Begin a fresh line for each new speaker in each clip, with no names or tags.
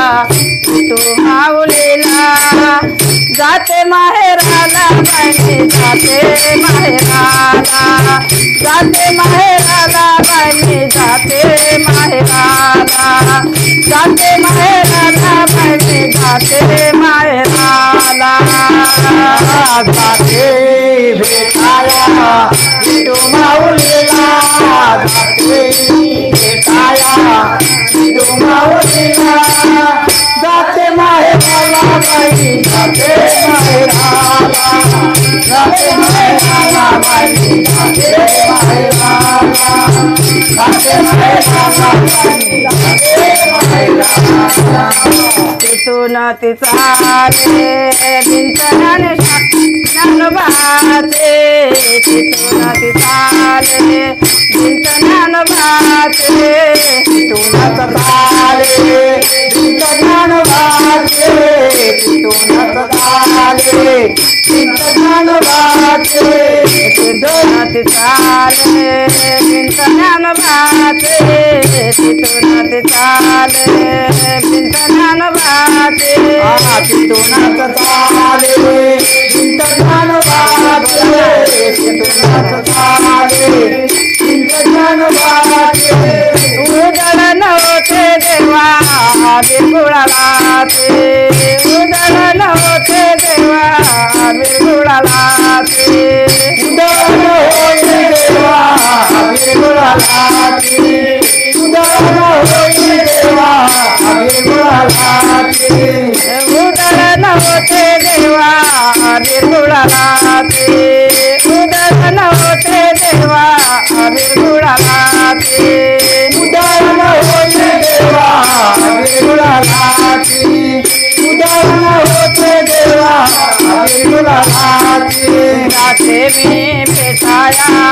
विठू माऊलीला जाते माहेराला बाई जाते माहेराला जाते माहेराला बाई जाते माहेराला जाते माहेराला बाई जाते माहेराला
जाते भेटाया विठू माऊलीला जाते भेटाया विठू माऊलीला जाते माहेराला बाई जाते माहेराला जाते माहेराला बाई जाते माहेराला जाते माहेराला बाई जाते माहेराला
तिथून ती चाले बिंचनाने ज्ञानोबाचे तिथून ती चाले बिंचनानोबाचे
तिथूनच चाले चिंत ज्ञानोबाचे तिथूनच चाले चिंत ज्ञानोबाचे
तिथून ती चाले बिंचनानोबाचे तिथून ती चाले बिंचनानोबाचे
तिथूनच चाले चिंत ज्ञानोबाचे तिथूनच चाले चिंत ज्ञानोबाचे
उदळ नव्हते देवा बिरगुळालाचे उदळ नव्हते देवा बिरगुळालाचे
उदळ होई देवा बिरगुळालाचे उदळ होई देवा बिरगुळालाचे
उदळ नव्हते देवा बिरगुळालाचे उदळ नव्हते देवा बिरगुळालाचे
उदळ होई देवा बिरगुळालाचे उदळ होते देवा बिरगुळालाचे
जाते मी पेटाया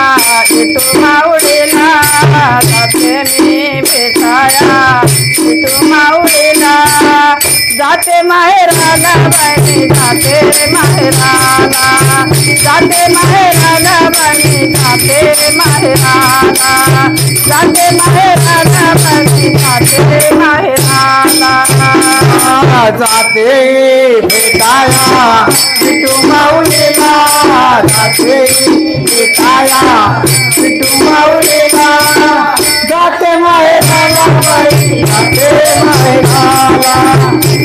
विठू माऊलीला जाते मी पेटाया विठू माऊलीला जाते माहेराला बाई जाते माहेराला जाते माहेराला बाई जाते माहेराला जाते माहेराला बाई जाते माहेराला
जाते भेटाया विठू माऊलीला जाते भेटाया विठू माऊलीला जाते माहेराला बाई जाते माहेराला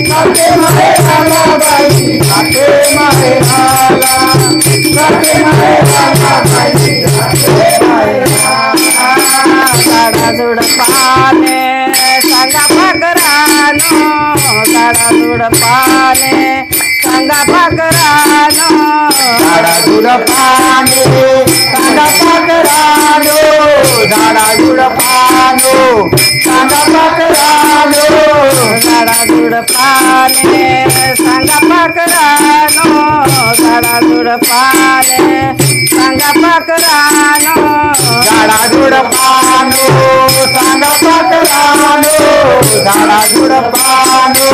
जाते माहेराला बाई जाते माहेराला जाते माहेराला बाई जाते माहेराला
साडा झुडपाने सांगा पाकरानो साडा झुडपाने सांगा पाकरानो
झाडा झुडपाने सांगा पाकरानो झाडा झुडपानो सांगा पाकरानो
झाडा झुडपाने सांगा पाकरानो झाडा झुडपाने सांगा पाकरानो
झाडा झुडपानो सांगा पाकरानो झाडा झुडपानो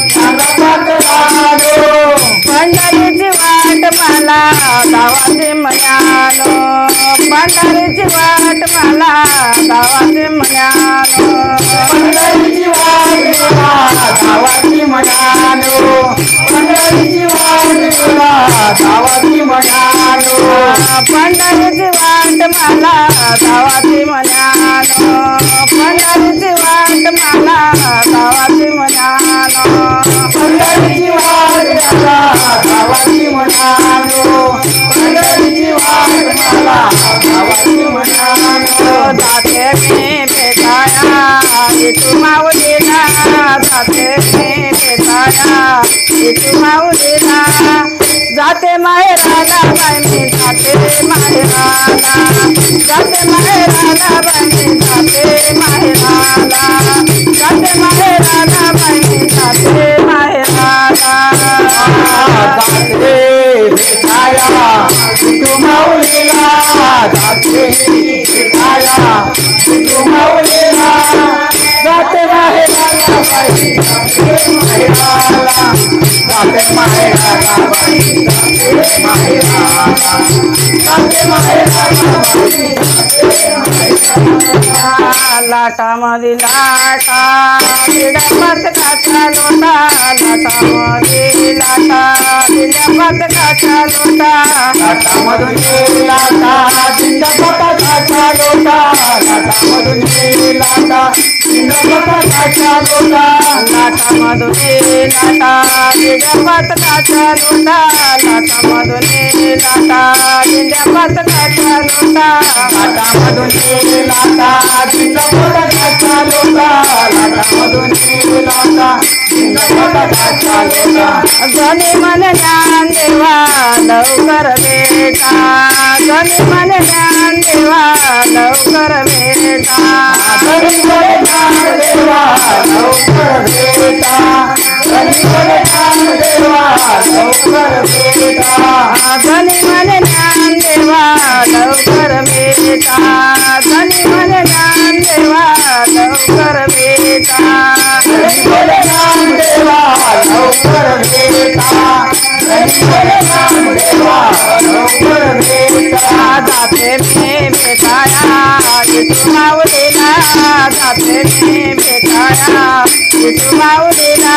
सांगा पाकरानो
पंढरीची वाट मला गावाचे म्हणालो पंढरीची वाट मला गावाचे म्हणालो
पंढरीची वाट मला गावाची म्हणालो पंढरीची वाट मला गावाची म्हणालो
पंढरीची वाट मला गावाची म्हणालो पंढरीची वाट मला गावाची म्हणालो
पंढरीची वाट मला गावाची म्हणालो पंढरीची वाट मला गावाची म्हणालो
जाते मी भेटाया विठू माऊलीला जाते मी भेटाया विठू माऊलीला जाते माहेराला बाई मी जाते माहेराला जाते माहेराला बाई मी जाते माहेराला जाते माहेराला बाई मी जाते माहेराला
जाते भेटाया विठू माऊलीला जाते भेटाया विठू माऊलीला जाते माहेराला बाई जाते माहेराला जाते माहेराला बाई जाते माहेराला जाते माहेराला बाई जाते माहेराला
लाटामध्ये लाटा पथकाचा लोटा लाटामध्ये लाटा दिल्या पथकाचा लोटा
लाटामधून ये लाटा दिंड पथकाचा लोटा लाटामधून ये लाटा दिंड पथकाचा लोटा
लाटामधून ये लाटा दिल्या पथकाचा लोटा लाटामधून ये लाटा दिल्या पथकाचा लोटा
लाटामधून ये लाटा दिंड पथकाचा लोटा लाटामधून ये लाटा दिंड पथकाचा लोटा
गणी मन ज्ञान देवा लवकर भेटा गणी मन ज्ञान देवा लवकर भेटा
गणित ज्ञान देवा लवकर भेटा गणित ज्ञान देवा लवकर भेटा
गणी मन ज्ञान देवा लवकर भेटा गणी मन ज्ञान देवा लवकर भेटा
ज्ञान देवा लवकर भेटा ज्ञान देवा लवकर भेटा
जाते में भेटाया विठू माऊलीला जाते में भेटाया विठू माऊलीला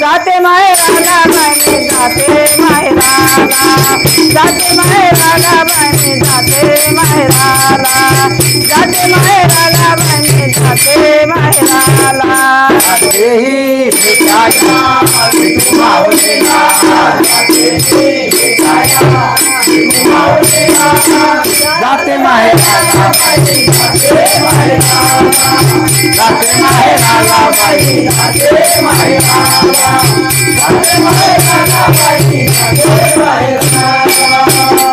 जाते माहेराला बहिणी जाते माहेराला जाते माहेराला बहिणी जाते माहेराला जाते माहेराला बहिणी जाते माहेराला
जातेही भेटाया विठू माऊलीला जातेही भेटाया विठू माऊलीला जाते माहेराला बाई जाते माहेराला जाते माहेराला बाई जाते माहेराला जाते माहेराला बाई जाते माहेराला